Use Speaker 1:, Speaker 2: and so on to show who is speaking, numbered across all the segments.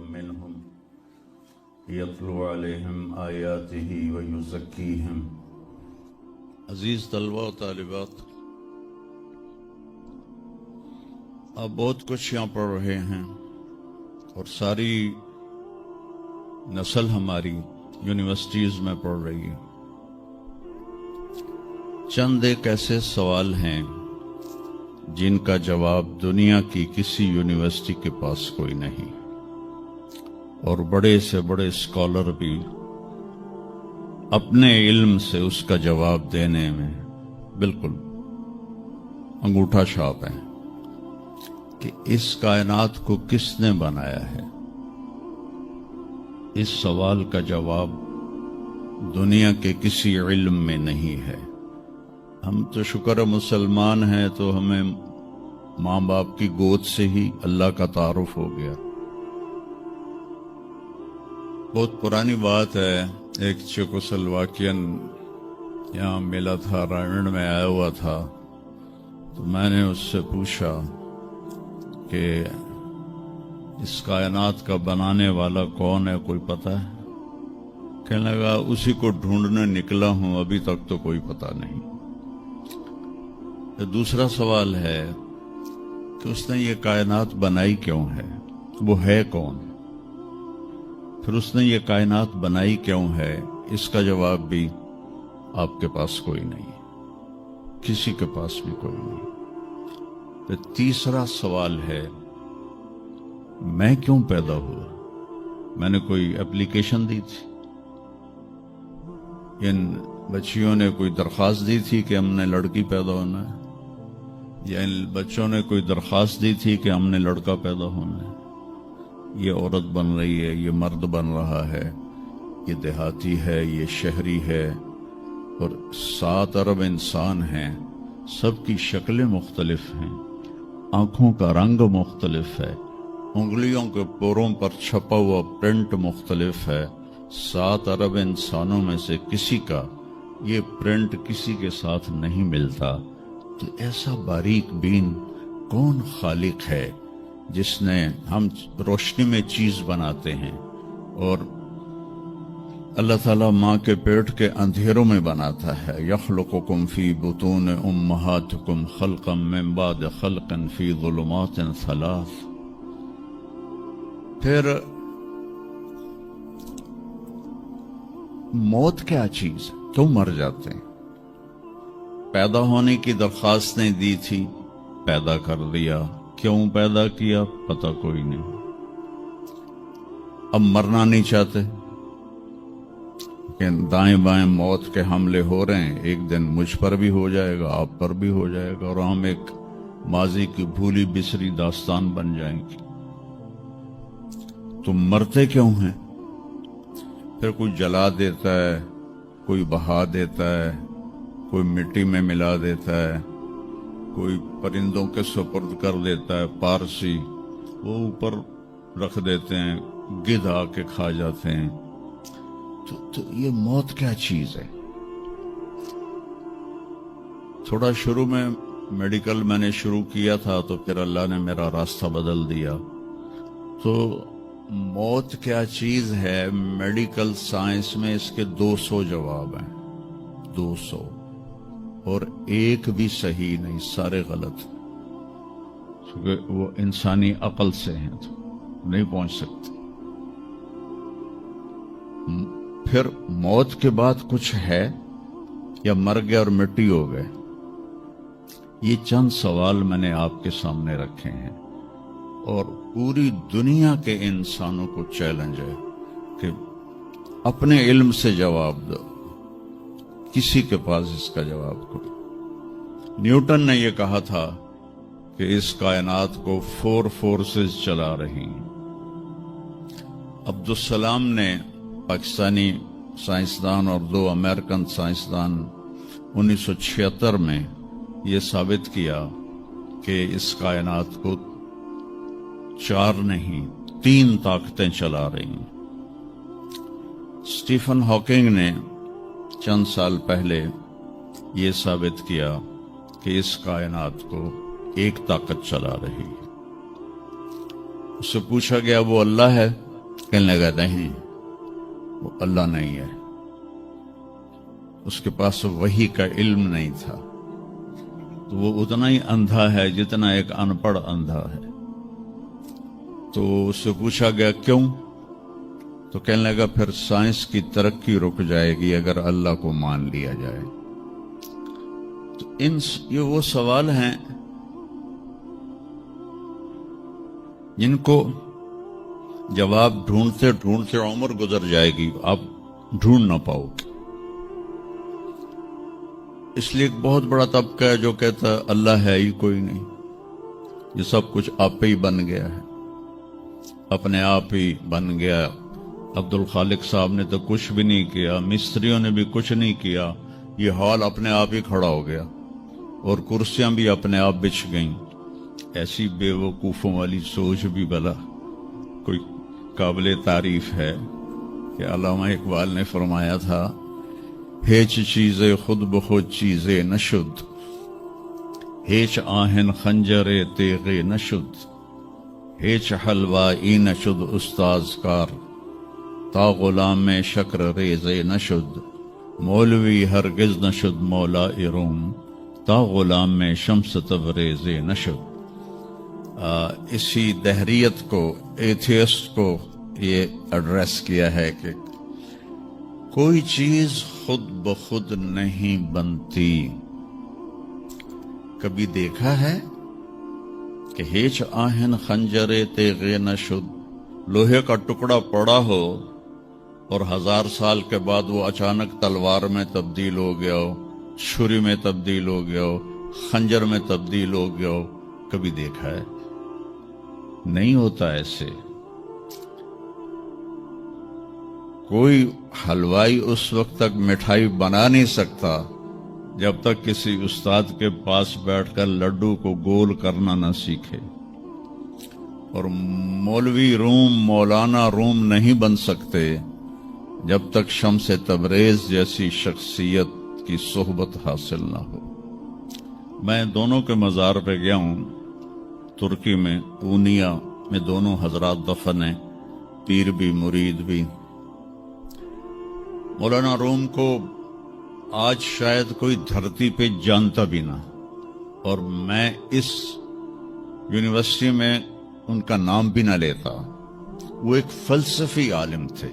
Speaker 1: منهم يتلو عليهم آياته ويزكيهم۔ عزیز طلبہ و طالبات، آپ بہت کچھ یہاں پڑھ رہے ہیں اور ساری نسل ہماری یونیورسٹیز میں پڑھ رہی ہے۔ چند ایک ایسے سوال ہیں جن کا جواب دنیا کی کسی یونیورسٹی کے پاس کوئی نہیں، اور بڑے سے بڑے اسکالر بھی اپنے علم سے اس کا جواب دینے میں بالکل انگوٹھا چھاپ ہیں کہ اس کائنات کو کس نے بنایا ہے۔ اس سوال کا جواب دنیا کے کسی علم میں نہیں ہے۔ ہم تو شکر مسلمان ہیں تو ہمیں ماں باپ کی گود سے ہی اللہ کا تعارف ہو گیا۔ بہت پرانی بات ہے، ایک چیکوسلواکین یہاں ملا تھا، رائمنڈ میں آیا ہوا تھا، تو میں نے اس سے پوچھا کہ اس کائنات کا بنانے والا کون ہے، کوئی پتہ ہے؟ کہنے لگا اسی کو ڈھونڈنے نکلا ہوں، ابھی تک تو کوئی پتہ نہیں۔ دوسرا سوال ہے کہ اس نے یہ کائنات بنائی کیوں ہے، وہ ہے کون؟ پھر اس نے یہ کائنات بنائی کیوں ہے، اس کا جواب بھی آپ کے پاس کوئی نہیں، کسی کے پاس بھی کوئی نہیں۔ پھر تیسرا سوال ہے میں کیوں پیدا ہوا؟ میں نے کوئی اپلیکیشن دی تھی؟ ان بچیوں نے کوئی درخواست دی تھی کہ ہم نے لڑکی پیدا ہونا ہے؟ یا ان بچوں نے کوئی درخواست دی تھی کہ ہم نے لڑکا پیدا ہونا ہے؟ یہ عورت بن رہی ہے، یہ مرد بن رہا ہے، یہ دیہاتی ہے، یہ شہری ہے، اور 7 ارب انسان ہیں، سب کی شکلیں مختلف ہیں، آنکھوں کا رنگ مختلف ہے، انگلیوں کے پوروں پر چھپا ہوا پرنٹ مختلف ہے۔ 7 ارب انسانوں میں سے کسی کا یہ پرنٹ کسی کے ساتھ نہیں ملتا۔ تو ایسا باریک بین کون خالق ہے جس نے، ہم روشنی میں چیز بناتے ہیں اور اللہ تعالیٰ ماں کے پیٹ کے اندھیروں میں بناتا ہے۔ یخلقکم فی بطون امہاتکم خلقا من بعد خلق فی ظلمات 3۔ پھر موت کیا چیز، کیوں مر جاتے ہیں؟ پیدا ہونے کی درخواست نہیں دی تھی، پیدا کر دیا، کیوں پیدا کیا پتہ کوئی نہیں۔ اب مرنا نہیں چاہتے کہ دائیں بائیں موت کے حملے ہو رہے ہیں، ایک دن مجھ پر بھی ہو جائے گا، آپ پر بھی ہو جائے گا، اور ہم ایک ماضی کی بھولی بسری داستان بن جائیں گی۔ تم مرتے کیوں ہیں؟ پھر کوئی جلا دیتا ہے، کوئی بہا دیتا ہے، کوئی مٹی میں ملا دیتا ہے، کوئی پرندوں کے سپرد کر دیتا ہے، پارسی وہ اوپر رکھ دیتے ہیں، گدھ آ کے کھا جاتے ہیں۔ تو یہ موت کیا چیز ہے؟ تھوڑا شروع میں میڈیکل میں نے شروع کیا تھا، تو پھر اللہ نے میرا راستہ بدل دیا۔ تو موت کیا چیز ہے، میڈیکل سائنس میں اس کے 200 جواب ہیں، 200، اور ایک بھی صحیح نہیں، سارے غلط، کیونکہ وہ انسانی عقل سے ہیں تو نہیں پہنچ سکتے۔ پھر موت کے بعد کچھ ہے یا مر گئے اور مٹی ہو گئے؟ یہ چند سوال میں نے آپ کے سامنے رکھے ہیں، اور پوری دنیا کے انسانوں کو چیلنج ہے کہ اپنے علم سے جواب دو، کسی کے پاس اس کا جواب کو۔ نیوٹن نے یہ کہا تھا کہ اس کائنات کو 4 فورسز چلا رہی ہیں۔ عبدالسلام نے، پاکستانی سائنسدان اور 2 امریکن سائنسدان، 1976 میں یہ ثابت کیا کہ اس کائنات کو 4 نہیں 3 طاقتیں چلا رہی ہیں۔ اسٹیفن ہاکنگ نے چند سال پہلے یہ ثابت کیا کہ اس کائنات کو ایک طاقت چلا رہی ہے۔ اس سے پوچھا گیا وہ اللہ ہے؟ کہنے لگا نہیں، وہ اللہ نہیں ہے، اس کے پاس وحی کا علم نہیں تھا، تو وہ اتنا ہی اندھا ہے جتنا ایک ان پڑھ اندھا ہے۔ تو اس سے پوچھا گیا کیوں؟ تو کہنے لگا پھر سائنس کی ترقی رک جائے گی اگر اللہ کو مان لیا جائے۔ تو یہ وہ سوال ہیں جن کو جواب ڈھونڈتے ڈھونڈتے عمر گزر جائے گی، آپ ڈھونڈ نہ پاؤ گے۔ اس لیے ایک بہت بڑا طبقہ ہے جو کہتا ہے اللہ ہے ہی کوئی نہیں، یہ سب کچھ آپ ہی بن گیا ہے، اپنے آپ ہی بن گیا۔ عبد الخالق صاحب نے تو کچھ بھی نہیں کیا، مستریوں نے بھی کچھ نہیں کیا، یہ ہال اپنے آپ ہی کھڑا ہو گیا اور کرسیاں بھی اپنے آپ بچھ گئیں۔ ایسی بے وقوفوں والی سوچ بھی بلا کوئی قابل تعریف ہے کہ علامہ اقبال نے فرمایا تھا، ہیچ چیزیں خود بخود چیزیں نشد، ہیچ آہن خنجر تیغ نشد، ہیچ حلوائی نشد استاذ کار، تا غلام میں شکر ریز نشد، مولوی ہرگز نشد مولا روم، تا غلام میں شمس تبریز نشد۔ اسی دہریت کو، ایتھیسٹ کو یہ ایڈریس کیا ہے کہ کوئی چیز خود بخود نہیں بنتی۔ کبھی دیکھا ہے کہ ہیچ آہن خنجر تیغ نشد، لوہے کا ٹکڑا پڑا ہو اور 1000 سال کے بعد وہ اچانک تلوار میں تبدیل ہو گیا ہو، چھری میں تبدیل ہو گیا ہو، خنجر میں تبدیل ہو گیا ہو؟ کبھی دیکھا ہے؟ نہیں ہوتا ایسے۔ کوئی حلوائی اس وقت تک مٹھائی بنا نہیں سکتا جب تک کسی استاد کے پاس بیٹھ کر لڈو کو گول کرنا نہ سیکھے، اور مولوی روم، مولانا روم نہیں بن سکتے جب تک شمس تبریز جیسی شخصیت کی صحبت حاصل نہ ہو۔ میں دونوں کے مزار پہ گیا ہوں، ترکی میں پونیا میں دونوں حضرات دفن ہیں، پیر بھی مرید بھی۔ مولانا روم کو آج شاید کوئی دھرتی پہ جانتا بھی نہ، اور میں اس یونیورسٹی میں ان کا نام بھی نہ لیتا۔ وہ ایک فلسفی عالم تھے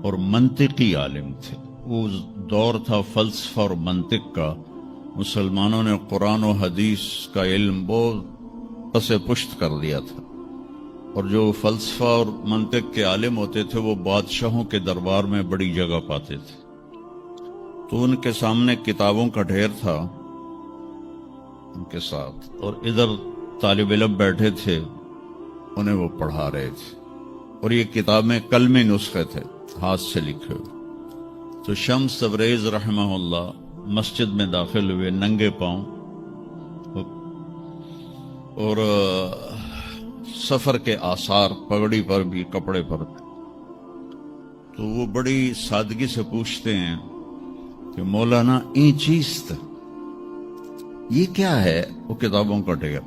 Speaker 1: اور منطقی عالم تھے۔ وہ دور تھا فلسفہ اور منطق کا، مسلمانوں نے قرآن و حدیث کا علم بہت پس پشت کر دیا تھا، اور جو فلسفہ اور منطق کے عالم ہوتے تھے وہ بادشاہوں کے دربار میں بڑی جگہ پاتے تھے۔ تو ان کے سامنے کتابوں کا ڈھیر تھا ان کے ساتھ، اور ادھر طالب علم بیٹھے تھے، انہیں وہ پڑھا رہے تھے، اور یہ کتابیں کلمی نسخے تھے، ہاتھ سے لکھے ہوئے۔ تو شمس تبریز رحمہ اللہ مسجد میں داخل ہوئے ننگے پاؤں، اور سفر کے آثار پگڑی پر بھی، کپڑے پر بھی۔ تو وہ بڑی سادگی سے پوچھتے ہیں کہ مولانا این چیست، یہ کیا ہے؟ وہ کتابوں کا ڈھیر۔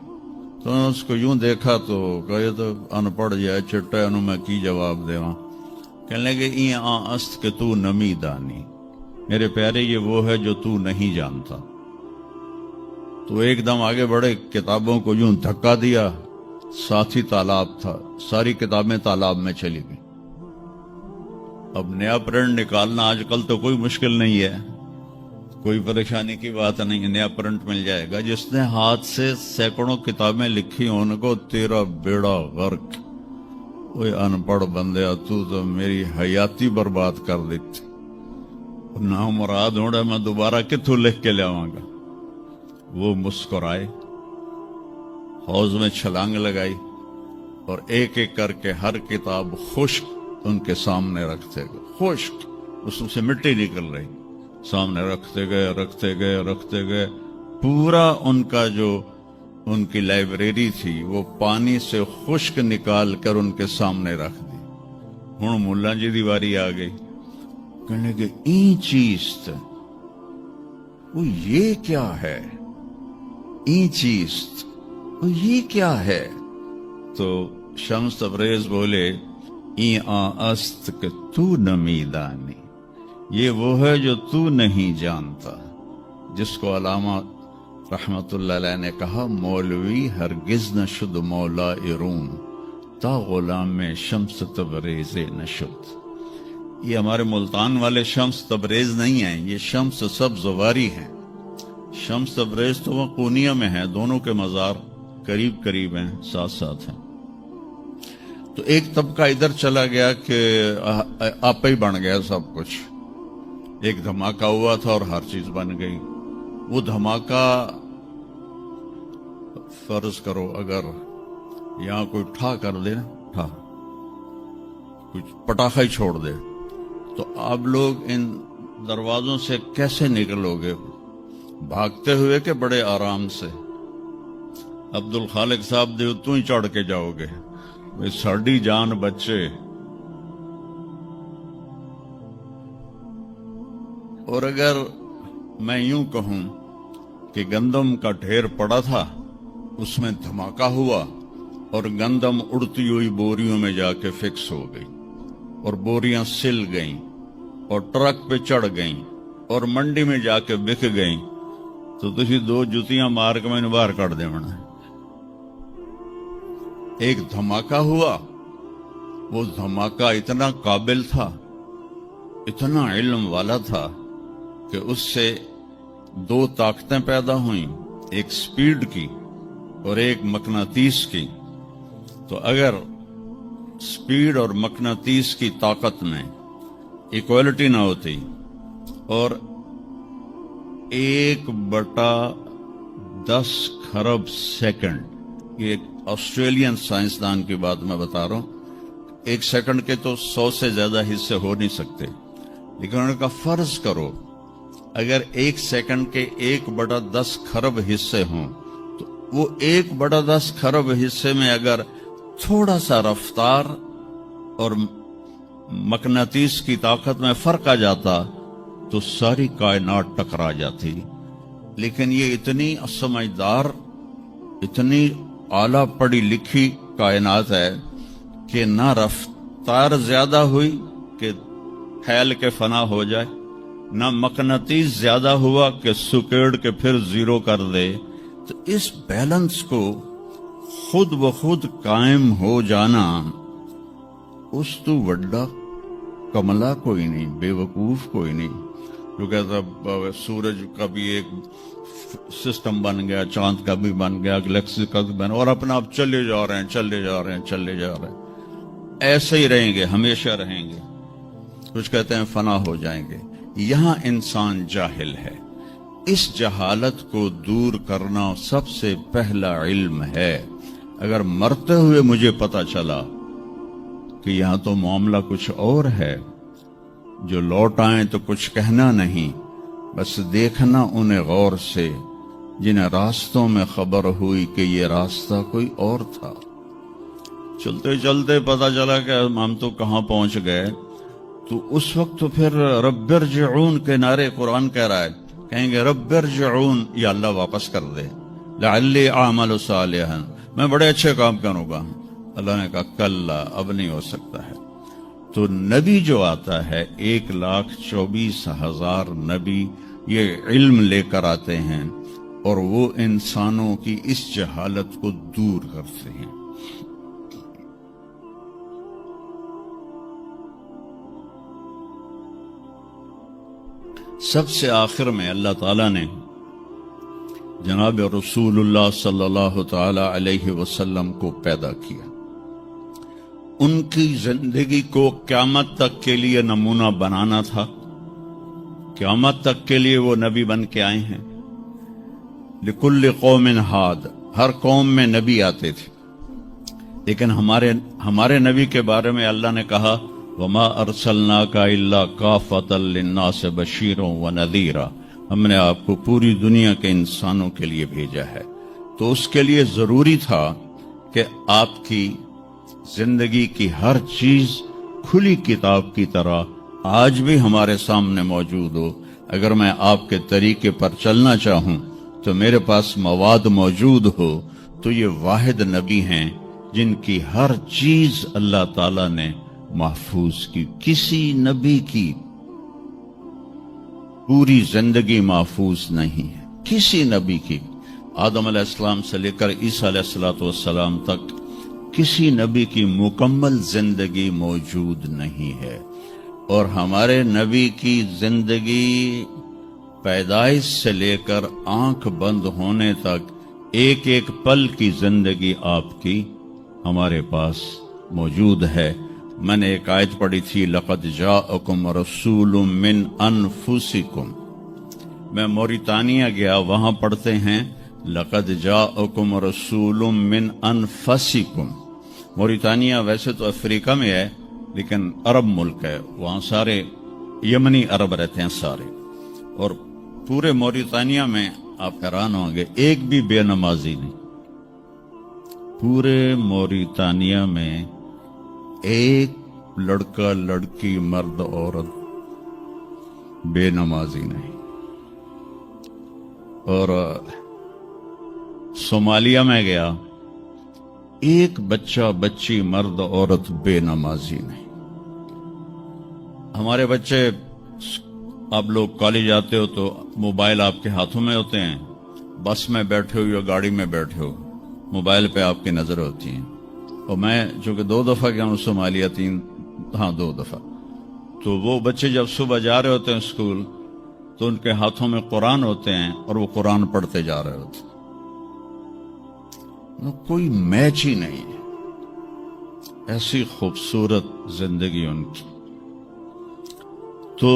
Speaker 1: تو نے اس کو یوں دیکھا تو کہے تو ان پڑھ جائے چٹا انہوں میں کی جواب دے رہا۔ کہنے لگے این است کہ تو نمی دانی، میرے پیارے یہ وہ ہے جو تو نہیں جانتا۔ تو ایک دم آگے بڑھے، کتابوں کو یوں دھکا دیا، ساتھ ہی تالاب تھا، ساری کتابیں تالاب میں چلی گئیں۔ اب نیا پرنٹ نکالنا آج کل تو کوئی مشکل نہیں ہے، کوئی پریشانی کی بات نہیں، نیا پرنٹ مل جائے گا۔ جس نے ہاتھ سے سینکڑوں کتابیں لکھی ان کو تیرا بیڑا غرق۔ اوے ان پڑھ بندیا، تو میری حیاتی برباد کر دیتی، نہ مراد ہوڑا میں دوبارہ کتوں لکھ کے لیاواں گا۔ وہ مسکرائے، حوض میں چھلانگ لگائی، اور ایک ایک کر کے ہر کتاب خشک ان کے سامنے رکھتے گئے، خشک، اس سے مٹی نکل رہی، سامنے رکھتے گئے رکھتے گئے رکھتے گئے، پورا ان کا جو ان کی لائبریری تھی وہ پانی سے خشک نکال کر ان کے سامنے رکھ دی۔ ہن ملا جی دی واری آ گئی، کہنے کہ این چیز وہ یہ کیا ہے، این چیز وہ یہ کیا ہے؟ تو شمس تبریز بولے ای است کہ تو نمیدانی، یہ وہ ہے جو تو نہیں جانتا، جس کو علامہ رحمت اللہ علیہ نے کہا مولوی ہرگز نہ شد مولا روم تا غلام شمس تبریز نشد۔ یہ ہمارے ملتان والے شمس تبریز نہیں ہیں، یہ شمس سبز واری ہیں۔ شمس تبریز تو وہ قونیہ میں ہے، دونوں کے مزار قریب قریب ہیں، ساتھ ساتھ ہیں۔ تو ایک طبقہ ادھر چلا گیا کہ آپ ہی بن گیا سب کچھ، ایک دھماکہ ہوا تھا اور ہر چیز بن گئی۔ وہ دھماکہ فرض کرو اگر یہاں کوئی ٹھا کر دے نا، ٹھا کچھ پٹاخہ ہی چھوڑ دے، تو آپ لوگ ان دروازوں سے کیسے نکلو گے؟ بھاگتے ہوئے کہ بڑے آرام سے؟ عبد الخالق صاحب دے تو ہی چڑھ کے جاؤ گے، ساڑی جان بچے۔ اور اگر میں یوں کہوں کہ گندم کا ڈھیر پڑا تھا، اس میں دھماکہ ہوا اور گندم اڑتی ہوئی بوریوں میں جا کے فکس ہو گئی اور بوریاں سل گئیں اور ٹرک پہ چڑھ گئیں اور منڈی میں جا کے بک گئیں، تو تسی دو جتیاں مار کے میں باہر کر دے بنا۔ ایک دھماکہ ہوا، وہ دھماکہ اتنا قابل تھا، اتنا علم والا تھا کہ اس سے دو طاقتیں پیدا ہوئیں، ایک سپیڈ کی اور ایک مقناطیس کی۔ تو اگر سپیڈ اور مقناطیس کی طاقت میں ایکوالٹی نہ ہوتی اور 1/10 خرب سیکنڈ، یہ آسٹریلین سائنسدان کی بات میں بتا رہا ہوں، 1 سیکنڈ کے تو 100 سے زیادہ حصے ہو نہیں سکتے، لیکن انہوں نے کہا فرض کرو اگر 1 سیکنڈ کے 1/10 خرب حصے ہوں، تو وہ 1/10 خرب حصے میں اگر تھوڑا سا رفتار اور مقناطیس کی طاقت میں فرق آ جاتا تو ساری کائنات ٹکرا جاتی۔ لیکن یہ اتنی سمجھدار، اتنی اعلیٰ پڑھی لکھی کائنات ہے کہ نہ رفتار زیادہ ہوئی کہ پھیل کے فنا ہو جائے، نہ مقناطیس زیادہ ہوا کہ سکیڑ کے پھر زیرو کر دے۔ تو اس بیلنس کو خود بخود قائم ہو جانا، اس تو وڈا کملا کوئی نہیں، بے وقوف کوئی نہیں جو کہتا سورج کا بھی ایک سسٹم بن گیا، چاند کا بھی بن گیا، گلیکسی کا بھی بن گیا، اور اپنا آپ چلے جا رہے ہیں چلے جا رہے ہیں چلے جا رہے ہیں، ایسے ہی رہیں گے، ہمیشہ رہیں گے۔ کچھ کہتے ہیں فنا ہو جائیں گے۔ یہاں انسان جاہل ہے، اس جہالت کو دور کرنا سب سے پہلا علم ہے۔ اگر مرتے ہوئے مجھے پتا چلا کہ یہاں تو معاملہ کچھ اور ہے، جو لوٹ آئیں تو کچھ کہنا نہیں، بس دیکھنا انہیں غور سے جنہیں راستوں میں خبر ہوئی کہ یہ راستہ کوئی اور تھا۔ چلتے چلتے پتا چلا کہ ہم تو کہاں پہنچ گئے، تو اس وقت تو پھر رب ارجعون کے نعرے قرآن کہہ رہا ہے، کہیں گے رب ارجعون، یا اللہ واپس کر دے، لعلی اعمل صالحا، میں بڑے اچھے کام کروں گا۔ اللہ نے کہا کلا، اب نہیں ہو سکتا ہے۔ تو نبی جو آتا ہے 1,24,000 نبی یہ علم لے کر آتے ہیں اور وہ انسانوں کی اس جہالت کو دور کرتے ہیں۔ سب سے آخر میں اللہ تعالیٰ نے جناب رسول اللہ صلی اللہ تعالی علیہ وسلم کو پیدا کیا، ان کی زندگی کو قیامت تک کے لیے نمونہ بنانا تھا۔ قیامت تک کے لیے وہ نبی بن کے آئے ہیں۔ لکل قوم ہاد، ہر قوم میں نبی آتے تھے، لیکن ہمارے نبی کے بارے میں اللہ نے کہا وما ارسلناک الا کافۃ للناس بشیرا ونذیرا، ہم نے آپ کو پوری دنیا کے انسانوں کے لیے بھیجا ہے۔ تو اس کے لیے ضروری تھا کہ آپ کی زندگی کی ہر چیز کھلی کتاب کی طرح آج بھی ہمارے سامنے موجود ہو۔ اگر میں آپ کے طریقے پر چلنا چاہوں تو میرے پاس مواد موجود ہو، تو یہ واحد نبی ہیں جن کی ہر چیز اللہ تعالیٰ نے محفوظ کی. کسی نبی کی پوری زندگی محفوظ نہیں ہے، کسی نبی کی. آدم علیہ السلام سے لے کر عیسیٰ علیہ السلام تک کسی نبی کی مکمل زندگی موجود نہیں ہے. اور ہمارے نبی کی زندگی پیدائش سے لے کر آنکھ بند ہونے تک ایک ایک پل کی زندگی آپ کی ہمارے پاس موجود ہے. میں نے ایک آیت پڑھی تھی، لقد جاءکم رسول من انفسکم. میں موریتانیہ گیا، وہاں پڑھتے ہیں لقد جاءکم رسول من انفسکم. موریتانیہ ویسے تو افریقہ میں ہے لیکن عرب ملک ہے، وہاں سارے یمنی عرب رہتے ہیں سارے. اور پورے موریتانیہ میں آپ حیران ہوں گے ایک بھی بے نمازی نہیں. پورے موریتانیہ میں ایک لڑکا لڑکی مرد عورت بے نمازی نہیں. اور صومالیہ میں گیا، ایک بچہ بچی مرد عورت بے نمازی نہیں. ہمارے بچے، آپ لوگ کالج آتے ہو تو موبائل آپ کے ہاتھوں میں ہوتے ہیں، بس میں بیٹھے ہو یا گاڑی میں بیٹھے ہو موبائل پہ آپ کی نظر ہوتی ہیں. اور میں چونکہ 2 دفعہ گیا ہوں صومالیہ، 2 دفعہ، تو وہ بچے جب صبح جا رہے ہوتے ہیں اسکول تو ان کے ہاتھوں میں قرآن ہوتے ہیں اور وہ قرآن پڑھتے جا رہے ہوتے ہیں. کوئی میچ ہی نہیں ہے، ایسی خوبصورت زندگی ان کی. تو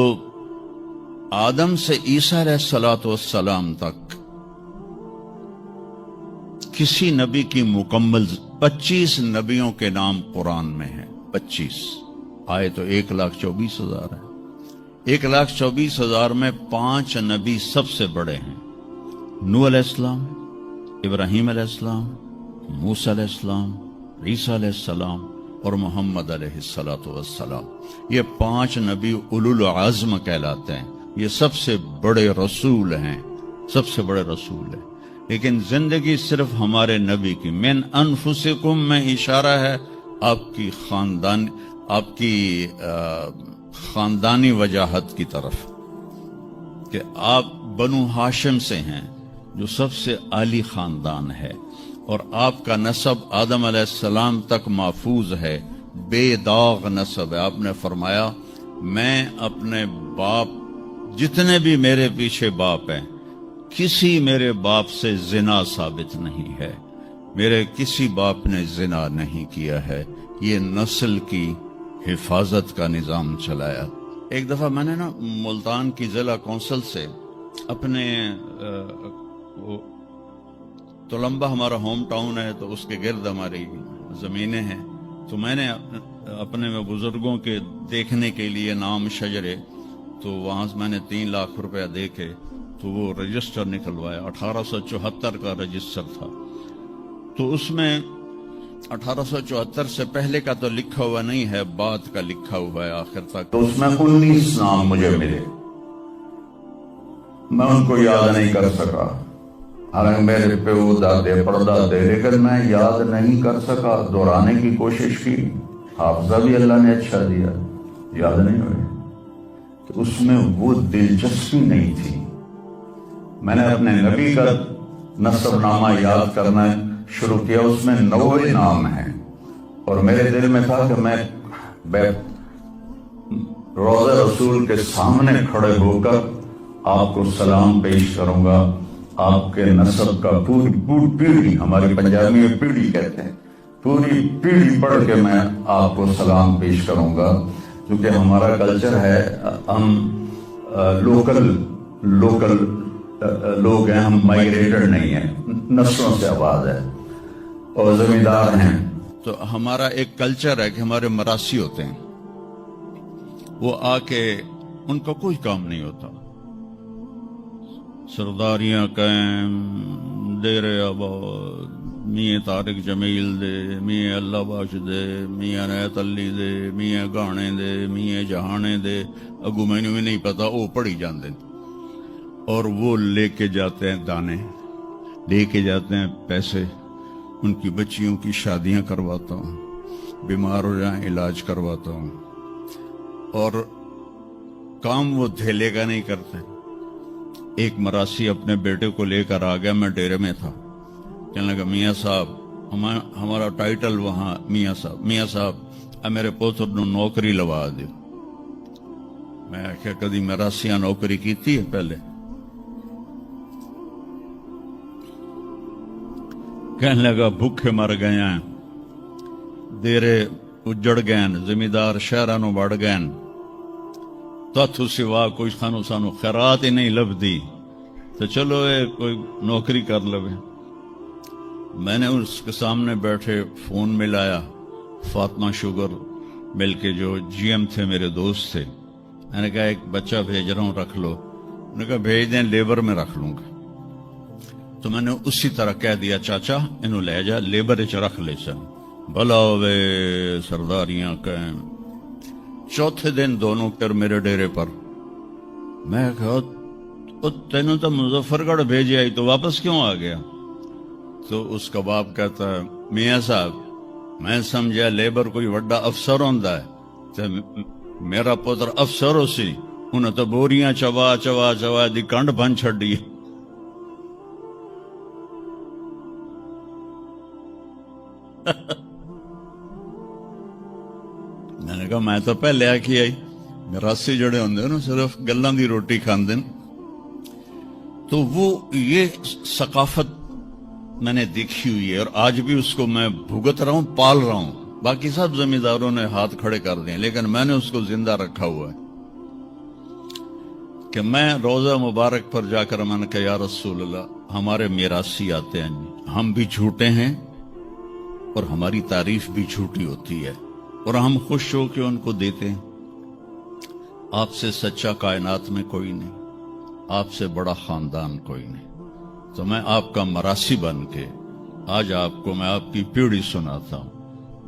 Speaker 1: آدم سے عیسیٰ علیہ السلام تک کسی نبی کی مکمل 25 نبیوں کے نام قرآن میں ہیں. 25 آئے تو 1,24,000 ہے. 1,24,000 میں 5 نبی سب سے بڑے ہیں. نوح علیہ السلام، ابراہیم علیہ السلام، موسیٰ علیہ السلام، عیسیٰ علیہ السلام اور محمد علیہ السلام. یہ 5 نبی اولو العزم کہلاتے ہیں. یہ سب سے بڑے رسول ہیں، سب سے بڑے رسول ہیں. لیکن زندگی صرف ہمارے نبی کی من انفسکم میں اشارہ ہے آپ کی خاندانی وجاہت کی طرف، کہ آپ بنو ہاشم سے ہیں جو سب سے عالی خاندان ہے، اور آپ کا نسب آدم علیہ السلام تک محفوظ ہے، بے داغ نسب ہے. آپ نے فرمایا میں اپنے باپ، جتنے بھی میرے پیچھے باپ ہیں، کسی میرے باپ سے زنا ثابت نہیں ہے، میرے کسی باپ نے زنا نہیں کیا ہے. یہ نسل کی حفاظت کا نظام چلایا. ایک دفعہ میں نے ملتان کی ضلع کونسل سے اپنے تلمبہ ہمارا ہوم ٹاؤن ہے تو اس کے گرد ہماری زمینیں ہیں، تو میں نے اپنے بزرگوں کے دیکھنے کے لیے نام شجرے، تو وہاں سے میں نے 3 لاکھ روپیہ دے کے تو وہ رجسٹر نکلوایا. 1874 کا رجسٹر تھا، تو اس میں 1874 سے پہلے کا تو لکھا ہوا نہیں ہے، بعد کا لکھا ہوا ہے آخر تک. تو اس میں 19 نام مجھے ملے، میں ان کو یاد نہیں کر سکا. حالانکہ میرے پیو دادے پردادے، لیکن میں یاد نہیں کر سکا. دہرانے کی کوشش کی، حافظہ بھی اللہ نے اچھا دیا، یاد نہیں ہوئے. تو اس میں وہ دلچسپی نہیں تھی. میں نے اپنے نبی کا نسب نامہ یاد کرنا شروع کیا، اس میں 90 نام ہیں، اور میرے دل میں تھا کہ میں روضہ رسول کے سامنے کھڑے ہو کر آپ کو سلام پیش کروں گا. آپ کے نسب کا پوری پیڑھی، ہماری پنجابی میں پیڑھی کہتے ہیں، پوری پیڑھی پڑھ کے میں آپ کو سلام پیش کروں گا. کیونکہ ہمارا کلچر ہے، ہم لوکل لوگ ہیں، ہم مائگریٹڈ نہیں ہیں، نسلوں سے آباد ہے اور زمیندار ہیں. تو ہمارا ایک کلچر ہے کہ ہمارے مراسی ہوتے ہیں، وہ آ کے ان کا کوئی کام نہیں ہوتا، سرداریاں قائم، دیر آباد، میاں طارق جمیل دے، میاں اللہ بخش دے، میاں نیت علی دے، میاں گانے دے، میاں جہانے دے. اگو مینوں بھی نہیں پتا، وہ پڑھی جاندے اور وہ لے کے جاتے ہیں دانے، لے کے جاتے ہیں پیسے. ان کی بچیوں کی شادیاں کرواتا ہوں، بیمار ہو جائیں علاج کرواتا ہوں، اور کام وہ دھیلے کا نہیں کرتے۔ ایک مراسی اپنے بیٹے کو لے کر آ گیا، میں ڈیرے میں تھا، کہنے لگا میاں صاحب ہمارا ٹائٹل وہاں میاں صاحب میرے پوتر نو نوکری لوا دیو۔ میں کیا کدی مراسیاں نوکری کیتی ہے پہلے؟ کہنے لگا بھوکے مر گئے ہیں، دیرے اجڑ گئے، زمیندار شہرانو بڑھ گئے، تاتھو سوا کوئی سانو خیرات ہی نہیں لبدی، تو چلو کوئی نوکری کر لوے۔ میں نے اس کے سامنے بیٹھے فون ملایا، فاطمہ شوگر مل کے جو جی ایم تھے میرے دوست تھے، میں نے کہا ایک بچہ بھیج رہا ہوں رکھ لو، انہوں نے کہا بھیج دیں، لیبر میں رکھ لوں گا۔ تو میں نے اسی طرح کہہ دیا چاچا انہوں لے جا، لیبر اچ رکھ لے سن، بھلا ہوئے سرداریاں کہیں۔ چوتھے دن دونوں پھر میرے ڈیرے پر، میں کہا تینوں تو مظفر گڑھ بھیجے آئی تو واپس کیوں آ گیا؟ تو اس کا باپ کہتا ہے میاں صاحب میں سمجھا لیبر کوئی وڈا افسر ہوندا ہے، تو میرا پتر افسر ہو سی، انہیں تو بوریاں چوا چوا چوا دی کنڈ بن چھڑی۔ میں نے کہا میں تو پہلے آ کے آئی، میراسی جڑے ہوندے نا صرف گلاں دی روٹی کھاندے۔ تو وہ یہ ثقافت میں نے دیکھی ہوئی ہے، اور آج بھی اس کو میں بھگت رہا ہوں، پال رہا ہوں۔ باقی سب زمینداروں نے ہاتھ کھڑے کر دیں، لیکن میں نے اس کو زندہ رکھا ہوا ہے کہ میں روزہ مبارک پر جا کر میں نے کہا یا رسول اللہ ہمارے میراسی آتے ہیں، ہم بھی جھوٹے ہیں اور ہماری تعریف بھی جھوٹی ہوتی ہے، اور ہم خوش ہو کے ان کو دیتے ہیں۔ آپ سے سچا کائنات میں کوئی نہیں، آپ سے بڑا خاندان کوئی نہیں، تو میں آپ کا مراسی بن کے آج آپ کو میں آپ کی پیڑھی سناتا ہوں،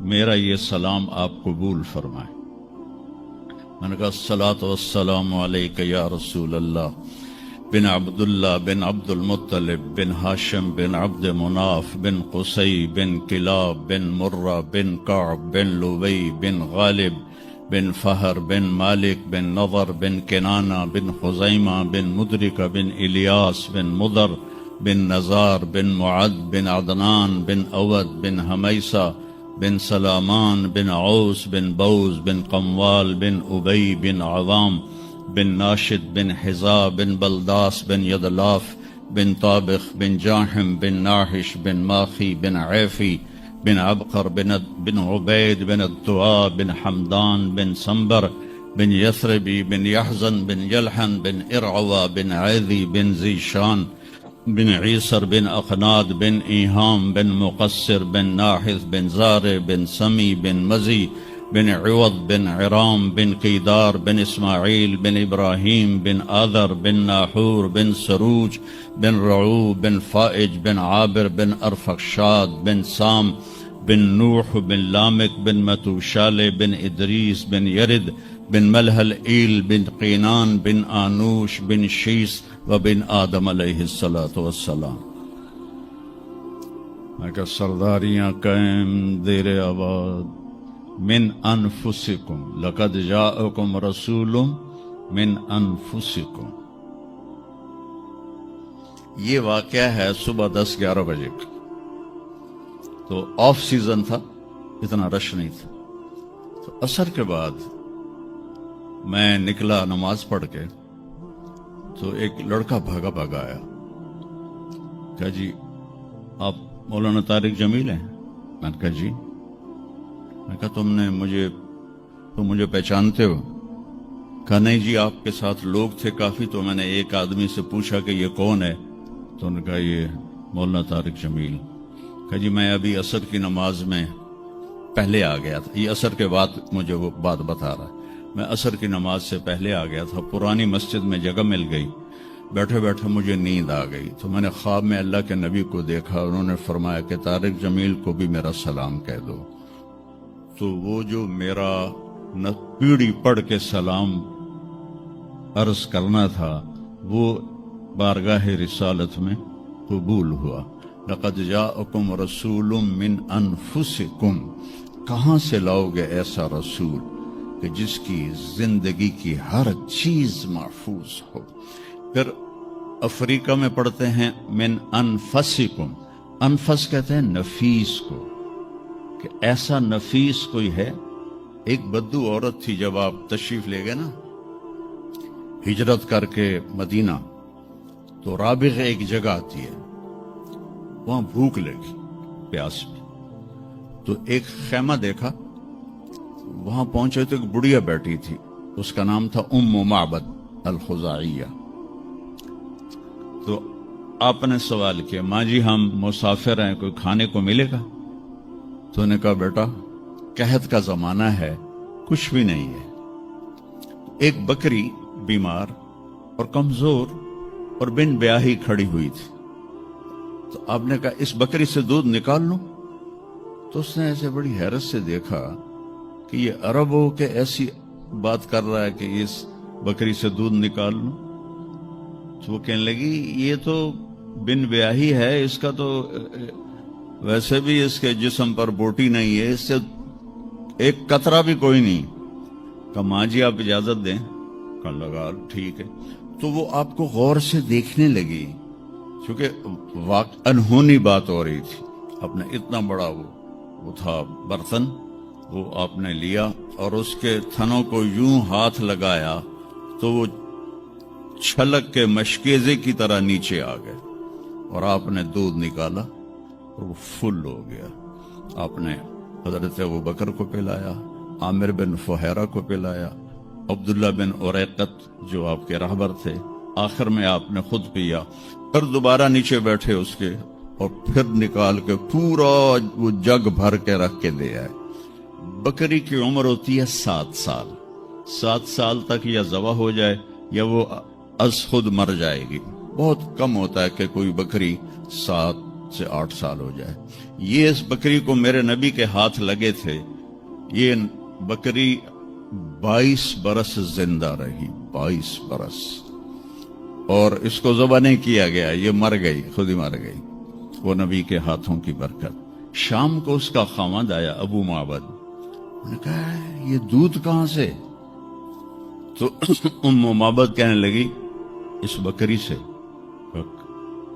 Speaker 1: میرا یہ سلام آپ قبول فرمائیں۔ میں نے کہا الصلاۃ والسلام علیک یا رسول اللہ بن عبداللہ بن عبد المطلب بن ہاشم بن عبد مناف بن قصی بن کلاب بن مرہ بن کعب بن لبی بن غالب بن فہر بن مالک بن نضر بن کنانہ بن خزیمہ بن مدرکہ بن الیاس بن مضر بن نزار بن معد بن عدنان بن اود بن حمیسہ بن سلامان بن عوس بن بوز بن قموال بن ابی بن عوام بن ناشد بن حزا بن بلداس بن یدلاف بن طابخ بن جاحم بن ناحش بن ماخی بن عیفی بن عبقر بن عبید بن الدعاء بن حمدان بن سنبر بن یثربی بن یحزن بن یلحن بن ارعوا بن عیذی بن زیشان بن عیسر بن اخناد بن ایہام بن مقصر بن ناحث بن زار بن سمی بن مزی بن عوض بن عرام بن قیدار بن اسماعیل بن ابراہیم بن آذر بن ناحور بن سروج بن رعو بن فائج بن عابر بن ارفخشاد بن سام بن نوح بن لامک بن متوشال بن ادریس بن یرد بن ملحل ایل بن قینان بن آنوش بن شیس و بن آدم علیہ السلام۔ میں کہا سرداریاں قائم دیر آباد من انفسکم لقد جاءکم رسول من انفسکم۔ یہ واقعہ ہے صبح 10-11 بجے کا، تو آف سیزن تھا، اتنا رش نہیں تھا۔ تو عصر کے بعد میں نکلا نماز پڑھ کے، تو ایک لڑکا بھاگا آیا، کہا جی آپ مولانا طارق جمیل ہیں؟ میں نے کہا جی۔ میں کہا تم مجھے پہچانتے ہو؟ کہا نہیں جی آپ کے ساتھ لوگ تھے کافی، تو میں نے ایک آدمی سے پوچھا کہ یہ کون ہے، تو انہوں نے کہا یہ مولانا طارق جمیل۔ کہا جی میں ابھی عصر کی نماز میں پہلے آ گیا تھا، یہ عصر کے بعد مجھے وہ بات بتا رہا ہے، میں عصر کی نماز سے پہلے آ گیا تھا، پرانی مسجد میں جگہ مل گئی، بیٹھے بیٹھے مجھے نیند آ گئی، تو میں نے خواب میں اللہ کے نبی کو دیکھا، انہوں نے فرمایا کہ طارق جمیل کو بھی میرا سلام کہہ دو۔ تو وہ جو میرا پیڑھی پڑھ کے سلام عرض کرنا تھا وہ بارگاہ رسالت میں قبول ہوا۔ لقد جاءکم رسول من انفسکم کہاں سے لاؤ گے ایسا رسول کہ جس کی زندگی کی ہر چیز محفوظ ہو؟ پھر افریقہ میں پڑھتے ہیں من انفسکم، انفس کہتے ہیں نفیس کو، کہ ایسا نفیس کوئی ہے۔ ایک بدو عورت تھی، جب آپ تشریف لے گئے نا ہجرت کر کے مدینہ، تو رابغ ایک جگہ آتی ہے، وہاں بھوک لگی، پیاس بھی، تو ایک خیمہ دیکھا، وہاں پہنچے تو ایک بڑھیا بیٹھی تھی، اس کا نام تھا ام معبد الخزاعیہ۔ تو آپ نے سوال کیا، ماں جی ہم مسافر ہیں، کوئی کھانے کو ملے گا؟ تو انہوں نے کہا بیٹا قحط کا زمانہ ہے، کچھ بھی نہیں ہے۔ ایک بکری بیمار اور کمزور اور بن بیاہی کھڑی ہوئی تھی، تو آپ نے کہا اس بکری سے دودھ نکال لوں؟ تو اس نے ایسے بڑی حیرت سے دیکھا کہ یہ عرب ہو کہ ایسی بات کر رہا ہے کہ اس بکری سے دودھ نکال لوں؟ تو وہ کہنے لگی یہ تو بن بیاہی ہے، اس کا تو ویسے بھی اس کے جسم پر بوٹی نہیں ہے، اس سے ایک قطرہ بھی کوئی نہیں۔ کہا ماں جی آپ اجازت دیں؟ کہا لگا ٹھیک ہے۔ تو وہ آپ کو غور سے دیکھنے لگی، چونکہ انہونی بات ہو رہی تھی۔ آپ نے اتنا بڑا وہ تھا برتن، وہ آپ نے لیا اور اس کے تھنوں کو یوں ہاتھ لگایا تو وہ چھلک کے مشکیزے کی طرح نیچے آ گئے، اور آپ نے دودھ نکالا اور وہ فل ہو گیا۔ آپ نے حضرت ابوبکر کو پلایا، عامر بن فہیرہ کو پلایا، عبداللہ بن اریقت جو آپ کے رہبر تھے، آخر میں آپ نے خود پیا، پھر دوبارہ نیچے بیٹھے اس کے، اور پھر نکال کے پورا وہ جگ بھر کے رکھ کے دے آئے۔ بکری کی عمر ہوتی ہے 7 سال، 7 سال تک یا ذبح ہو جائے یا وہ از خود مر جائے گی۔ بہت کم ہوتا ہے کہ کوئی بکری 7 سے 8 سال ہو جائے۔ یہ اس بکری کو میرے نبی کے ہاتھ لگے تھے، یہ بکری 22 برس زندہ رہی، 22 برس، اور اس کو ذبح نہیں کیا گیا، یہ مر گئی، خود ہی مر گئی، وہ نبی کے ہاتھوں کی برکت۔ شام کو اس کا خاوند آیا ابو معبد، انہوں نے کہا یہ دودھ کہاں سے؟ تو ام معبد کہنے لگی اس بکری سے۔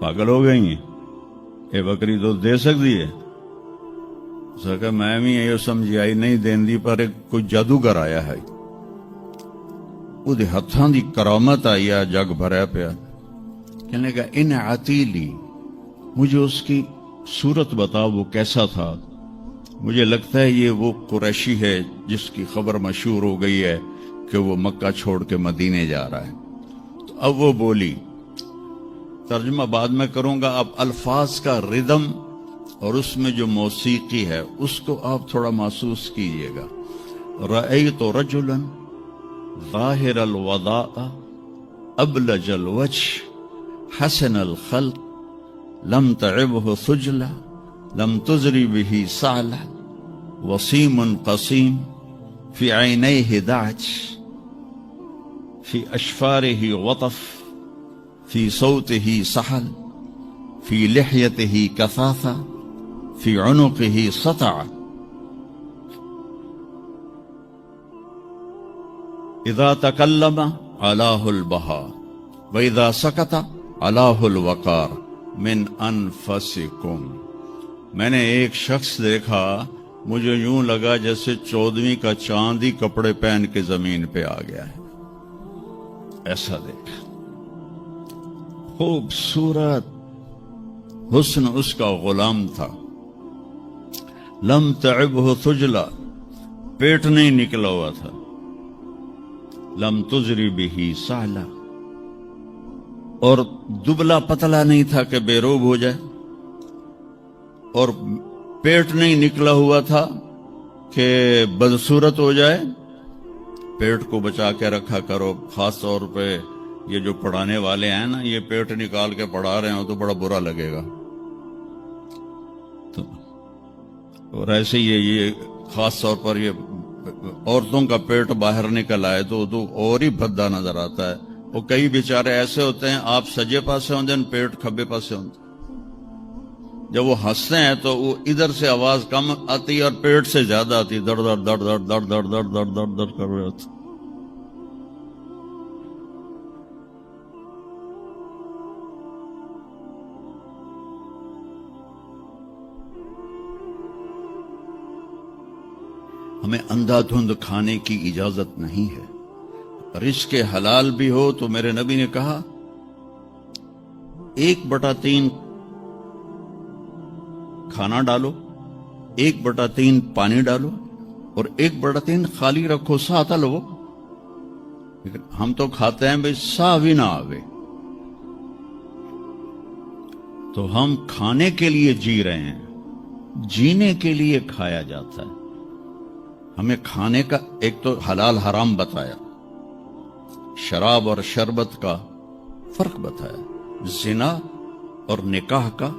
Speaker 1: پاگل ہو گئی ہیں، یہ بکری تو دے سکتی ہے؟ کہ میں بھی یہ سمجھی آئی نہیں دین دی، پر ایک کوئی جادوگر آیا ہے، وہ دے ہتھاں دی کرامت آئی ہے، جگ بھریا پیا۔ کہنے لگا ان عتیلی، مجھے اس کی صورت بتا، وہ کیسا تھا؟ مجھے لگتا ہے یہ وہ قریشی ہے جس کی خبر مشہور ہو گئی ہے کہ وہ مکہ چھوڑ کے مدینے جا رہا ہے۔ تو اب وہ بولی، ترجمہ بعد میں کروں گا، اب الفاظ کا ردم اور اس میں جو موسیقی ہے اس کو آپ تھوڑا محسوس کیجئے گا۔ رأیت رجلا ظاہر الوضاء ابلج الوجه حسن الخلق لم تعبه ثجلة لم تزری به صعلة وسیم قسیم في عینیہ دعج في اشفارہ وطف في صوته سحل في لحيته كثاثة في عنقه سطع إذا تكلم علاه البهاء وإذا سكت علاه الوقار من أنفسكم۔ میں نے ایک شخص دیکھا، مجھے یوں لگا جیسے 14ویں کا چاند ہی کپڑے پہن کے زمین پہ آ گیا ہے، ایسا دیکھا، خوبصورت حسن اس کا غلام تھا۔ لم تعبہ ثجلہ، پیٹ نہیں نکلا ہوا تھا، لم تزری بہ صعلہ، اور دبلا پتلا نہیں تھا کہ بے روب ہو جائے، اور پیٹ نہیں نکلا ہوا تھا کہ بدصورت ہو جائے۔ پیٹ کو بچا کے رکھا کرو، خاص طور پہ یہ جو پڑھانے والے ہیں نا، یہ پیٹ نکال کے پڑھا رہے ہوں تو بڑا برا لگے گا۔ اور ایسے یہ خاص طور پر یہ عورتوں کا پیٹ باہر نکل آئے تو اور ہی بھدا نظر آتا ہے۔ وہ کئی بیچارے ایسے ہوتے ہیں، آپ سجے پاسے ہوندے ہیں، پیٹ کھبے پاسے ہوندے، جب وہ ہنستے ہیں تو وہ ادھر سے آواز کم آتی ہے اور پیٹ سے زیادہ آتی، در در در در در در در در در در کر رہے ہوتے۔ ہمیں اندھا دھند کھانے کی اجازت نہیں ہے۔ رزق حلال بھی ہو تو میرے نبی نے کہا 1/3 کھانا ڈالو، 1/3 پانی ڈالو اور 1/3 خالی رکھو، ساتھ لو۔ ہم تو کھاتے ہیں بھائی سا بھی نہ آوے، تو ہم کھانے کے لیے جی رہے ہیں، جینے کے لیے کھایا جاتا ہے۔ ہمیں کھانے کا ایک تو حلال حرام بتایا، شراب اور شربت کا فرق بتایا، زنا اور نکاح کا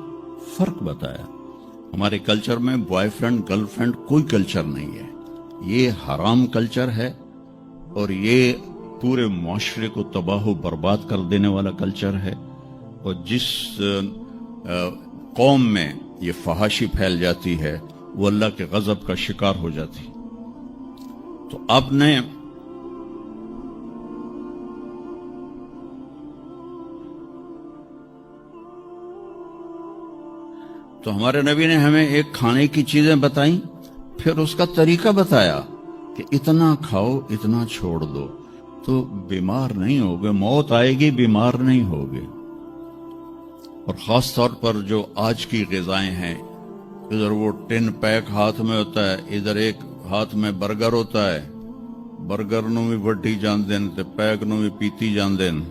Speaker 1: فرق بتایا۔ ہمارے کلچر میں بوائے فرینڈ گرل فرینڈ کوئی کلچر نہیں ہے، یہ حرام کلچر ہے اور یہ پورے معاشرے کو تباہ و برباد کر دینے والا کلچر ہے۔ اور جس قوم میں یہ فحاشی پھیل جاتی ہے وہ اللہ کے غضب کا شکار ہو جاتی۔ تو آپ نے تو ہمارے نبی نے ہمیں ایک کھانے کی چیزیں بتائیں، پھر اس کا طریقہ بتایا کہ اتنا کھاؤ اتنا چھوڑ دو تو بیمار نہیں ہوگے، موت آئے گی بیمار نہیں ہوگے۔ اور خاص طور پر جو آج کی غذائیں ہیں، ادھر وہ ٹن پیک ہاتھ میں ہوتا ہے، ادھر ایک ہاتھ میں برگر ہوتا ہے، برگر نو بھی وڈی جان دین تے پیک نو بھی پیتی جان دین۔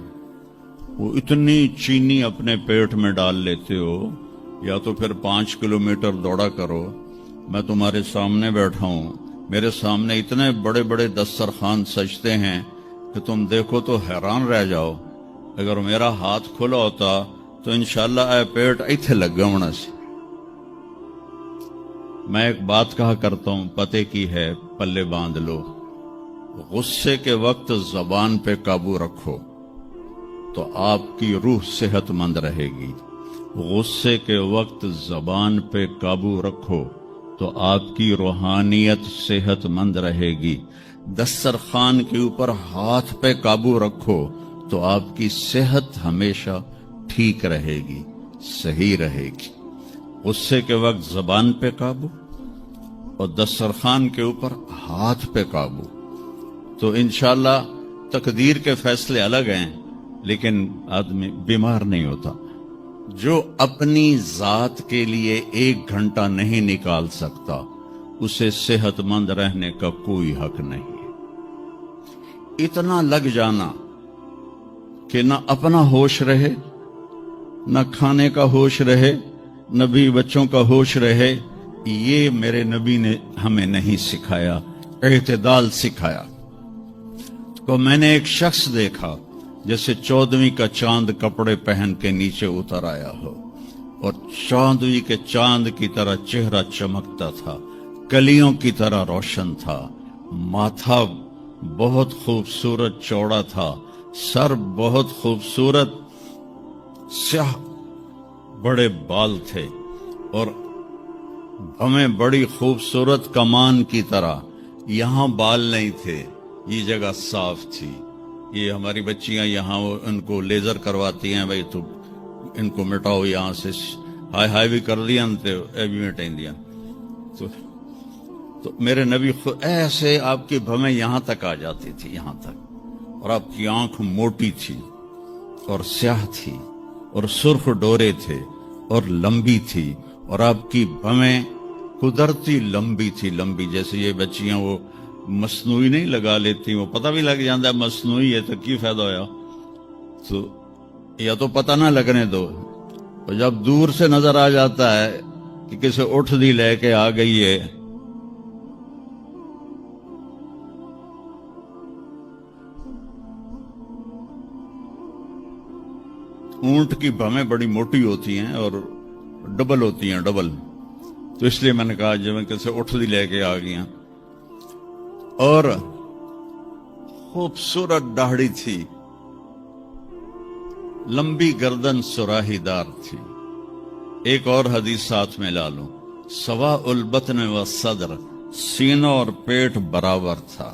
Speaker 1: وہ اتنی چینی اپنے پیٹ میں ڈال لیتے ہو، یا تو پھر 5 کلومیٹر دوڑا کرو۔ میں تمہارے سامنے بیٹھا ہوں، میرے سامنے اتنے بڑے بڑے دسترخوان سجتے ہیں کہ تم دیکھو تو حیران رہ جاؤ۔ اگر میرا ہاتھ کھلا ہوتا تو انشاءاللہ اے پیٹ ایتھے لگ گیا ہونا سی۔ میں ایک بات کہا کرتا ہوں، پتے کی ہے پلے باندھ لو۔ غصے کے وقت زبان پہ قابو رکھو تو آپ کی روح صحت مند رہے گی۔ غصے کے وقت زبان پہ قابو رکھو تو آپ کی روحانیت صحت مند رہے گی۔ دسترخوان کے اوپر ہاتھ پہ قابو رکھو تو آپ کی صحت ہمیشہ ٹھیک رہے گی، صحیح رہے گی۔ غصے کے وقت زبان پہ قابو اور دسترخوان کے اوپر ہاتھ پہ قابو، تو انشاءاللہ تقدیر کے فیصلے الگ ہیں لیکن آدمی بیمار نہیں ہوتا۔ جو اپنی ذات کے لیے 1 گھنٹہ نہیں نکال سکتا اسے صحت مند رہنے کا کوئی حق نہیں ہے۔ اتنا لگ جانا کہ نہ اپنا ہوش رہے، نہ کھانے کا ہوش رہے، نہ بھی بچوں کا ہوش رہے، یہ میرے نبی نے ہمیں نہیں سکھایا، اعتدال سکھایا۔ تو میں نے ایک شخص دیکھا جیسے 14ویں کا چاند کپڑے پہن کے نیچے اتر آیا ہو، اور 14ویں کے چاند کی طرح چہرہ چمکتا تھا، کلیوں کی طرح روشن تھا، ماتھا بہت خوبصورت چوڑا تھا، سر بہت خوبصورت سیاہ بڑے بال تھے، اور ہمیں بڑی خوبصورت کمان کی طرح۔ یہاں بال نہیں تھے، یہ جگہ صاف تھی۔ یہ ہماری بچیاں یہاں ان کو لیزر کرواتی ہیں، بھائی تو ان کو مٹاؤ یہاں سے، ہائی ہائی بھی کر دیا اے بھی مٹائیں دیا۔ تو میرے نبی خود ایسے آپ کی بھویں یہاں تک آ جاتی تھی، یہاں تک، اور آپ کی آنکھ موٹی تھی اور سیاہ تھی اور سرخ ڈورے تھے اور لمبی تھی، اور آپ کی بھویں قدرتی لمبی تھی، لمبی جیسے یہ بچیاں وہ مصنوعی نہیں لگا لیتی، وہ پتہ بھی لگ جاتا ہے مصنوعی ہے تو کی فائدہ ہویا، تو یا تو پتہ نہ لگنے دو، اور جب دور سے نظر آ جاتا ہے کہ کسے اٹھ دی لے کے آ گئی ہے۔ اونٹ کی بھویں بڑی موٹی ہوتی ہیں اور ڈبل ہوتی ہیں، ڈبل، تو اس لیے میں نے کہا جب کسے اٹھ دی لے کے آ گئی ہیں۔ اور خوبصورت داڑھی تھی، لمبی گردن سراہی دار تھی، ایک اور حدیث ساتھ میں لا لوں، سواء البطن والصدر، سینہ اور پیٹ برابر تھا،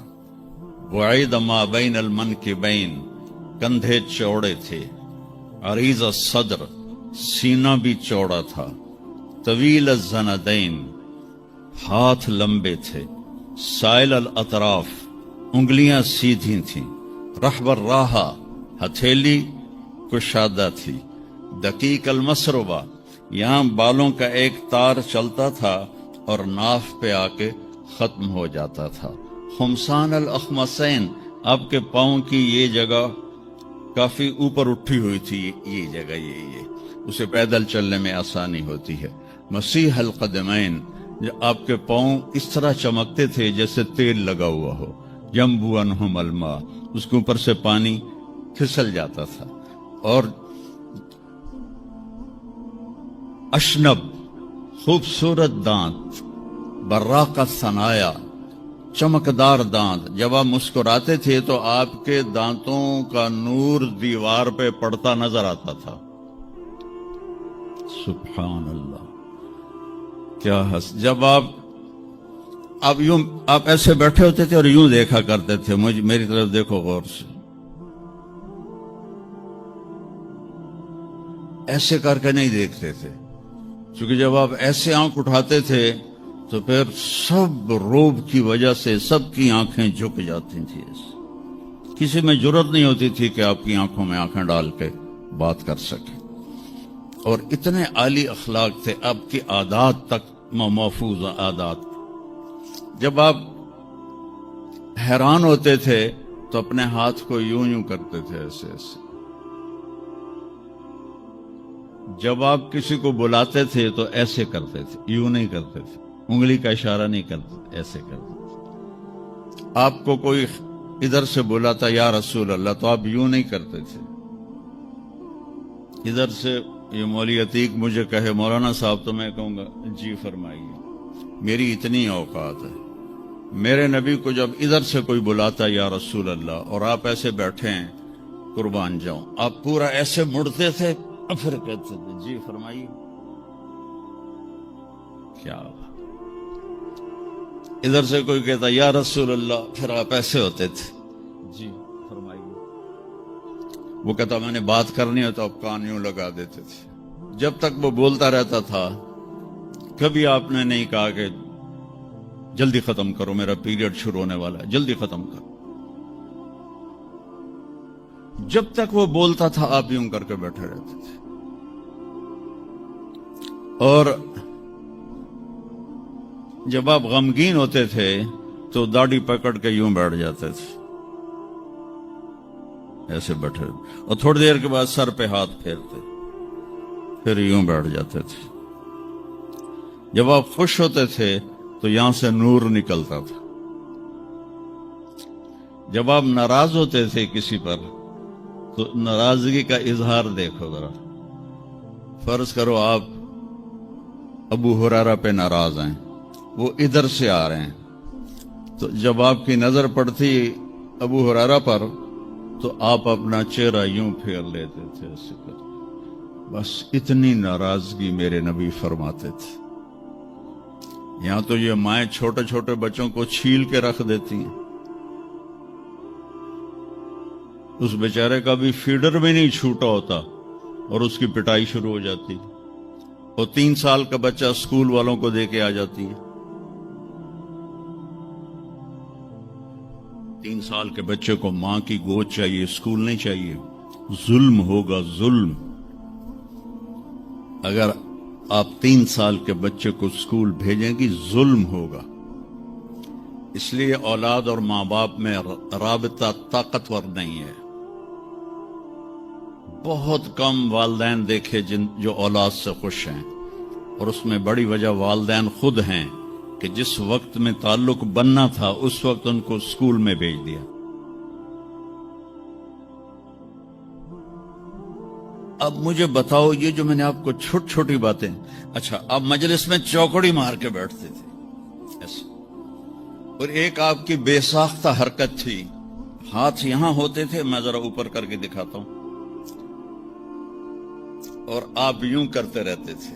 Speaker 1: بعید ما بین المنکبین، کندھے چوڑے تھے، عریض الصدر، سینہ بھی چوڑا تھا، طویل الزندین، ہاتھ لمبے تھے، سائل الاطراف، انگلیاں سیدھی تھیں، رحب الراحہ، ہتھیلی کشادہ تھی، دقیق المسربہ، یہاں بالوں کا ایک تار چلتا تھا اور ناف پہ آ کے ختم ہو جاتا تھا، خمسان الاخمسین، آپ کے پاؤں کی یہ جگہ کافی اوپر اٹھی ہوئی تھی، یہ جگہ یہ اسے پیدل چلنے میں آسانی ہوتی ہے، مسیح القدمین، آپ کے پاؤں اس طرح چمکتے تھے جیسے تیل لگا ہوا ہو، ینبو عنہم الماء، اس کے اوپر سے پانی پھسل جاتا تھا، اور اشنب، خوبصورت دانت، براق الثنایا، چمکدار دانت، جب آپ مسکراتے تھے تو آپ کے دانتوں کا نور دیوار پہ پڑتا نظر آتا تھا، سبحان اللہ، کیا جب آپ یوں آپ ایسے بیٹھے ہوتے تھے اور یوں دیکھا کرتے تھے، میری طرف دیکھو غور سے، ایسے کر کے نہیں دیکھتے تھے، کیونکہ جب آپ ایسے آنکھ اٹھاتے تھے تو پھر سب روب کی وجہ سے سب کی آنکھیں جھک جاتی تھیں، کسی میں جرت نہیں ہوتی تھی کہ آپ کی آنکھوں میں آنکھیں ڈال کے بات کر سکے، اور اتنے عالی اخلاق تھے، آپ کی عادات تک محفوظ عادات، جب آپ حیران ہوتے تھے تو اپنے ہاتھ کو یوں یوں کرتے تھے، ایسے ایسے، جب آپ کسی کو بلاتے تھے تو ایسے کرتے تھے، یوں نہیں کرتے تھے، انگلی کا اشارہ نہیں کرتے، ایسے کرتے تھے، آپ کو کوئی ادھر سے بلاتا یا رسول اللہ تو آپ یوں نہیں کرتے تھے، ادھر سے یہ مولوی عتیق مجھے کہے مولانا صاحب تو میں کہوں گا جی فرمائیے، میری اتنی اوقات ہے، میرے نبی کو جب ادھر سے کوئی بلاتا یا رسول اللہ اور آپ ایسے بیٹھے ہیں قربان جاؤں، آپ پورا ایسے مڑتے تھے، پھر کہتے تھے جی فرمائیے، کیا ادھر سے کوئی کہتا یا رسول اللہ، پھر آپ ایسے ہوتے تھے، جی فرمائیے، وہ کہتا میں نے بات کرنی ہے تو آپ کان یوں لگا دیتے تھے، جب تک وہ بولتا رہتا تھا کبھی آپ نے نہیں کہا کہ جلدی ختم کرو، میرا پیریڈ شروع ہونے والا ہے، جلدی ختم کرو، جب تک وہ بولتا تھا آپ یوں کر کے بیٹھے رہتے تھے، اور جب آپ غمگین ہوتے تھے تو داڑھی پکڑ کے یوں بیٹھ جاتے تھے، ایسے بیٹھے، اور تھوڑی دیر کے بعد سر پہ ہاتھ پھیرتے، پھر یوں بیٹھ جاتے تھے، جب آپ خوش ہوتے تھے تو یہاں سے نور نکلتا تھا، جب آپ ناراض ہوتے تھے کسی پر تو ناراضگی کا اظہار دیکھو ذرا، فرض کرو آپ ابو ہریرہ پہ ناراض ہیں، وہ ادھر سے آ رہے ہیں، تو جب آپ کی نظر پڑتی ابو ہریرہ پر تو آپ اپنا چہرہ یوں پھیر لیتے تھے، ایسے کر، بس اتنی ناراضگی میرے نبی فرماتے تھے، یہاں تو یہ مائیں چھوٹے چھوٹے بچوں کو چھیل کے رکھ دیتی ہیں، اس بیچارے کا بھی فیڈر بھی نہیں چھوٹا ہوتا اور اس کی پٹائی شروع ہو جاتی، اور 3 سال کا بچہ اسکول والوں کو دے کے آ جاتی ہے، 3 سال کے بچے کو ماں کی گود چاہیے، اسکول نہیں چاہیے، ظلم ہوگا، ظلم، اگر آپ 3 سال کے بچے کو اسکول بھیجیں گی ظلم ہوگا، اس لیے اولاد اور ماں باپ میں رابطہ طاقتور نہیں ہے، بہت کم والدین دیکھے جو اولاد سے خوش ہیں، اور اس میں بڑی وجہ والدین خود ہیں کہ جس وقت میں تعلق بننا تھا اس وقت ان کو اسکول میں بھیج دیا۔ اب مجھے بتاؤ، یہ جو میں نے آپ کو چھوٹی چھوٹی باتیں، اچھا آپ مجلس میں چوکڑی مار کے بیٹھتے تھے ایسے، اور ایک آپ کی بے ساختہ حرکت تھی، ہاتھ یہاں ہوتے تھے، میں ذرا اوپر کر کے دکھاتا ہوں، اور آپ یوں کرتے رہتے تھے،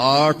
Speaker 1: 8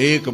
Speaker 1: 1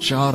Speaker 1: 4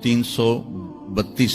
Speaker 1: 332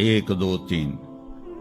Speaker 1: 1 2 3,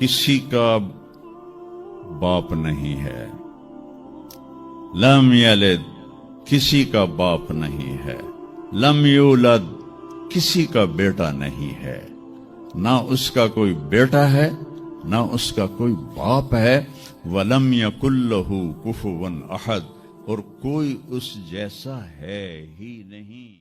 Speaker 1: کسی کا باپ نہیں ہے، لم یلد کسی کا باپ نہیں ہے، لم یولد کسی کا بیٹا نہیں ہے، نہ اس کا کوئی بیٹا ہے نہ اس کا کوئی باپ ہے، وَلَمْ يَكُنْ لَهُ كُفُوًا أَحَدٌ اور کوئی اس جیسا ہے ہی نہیں۔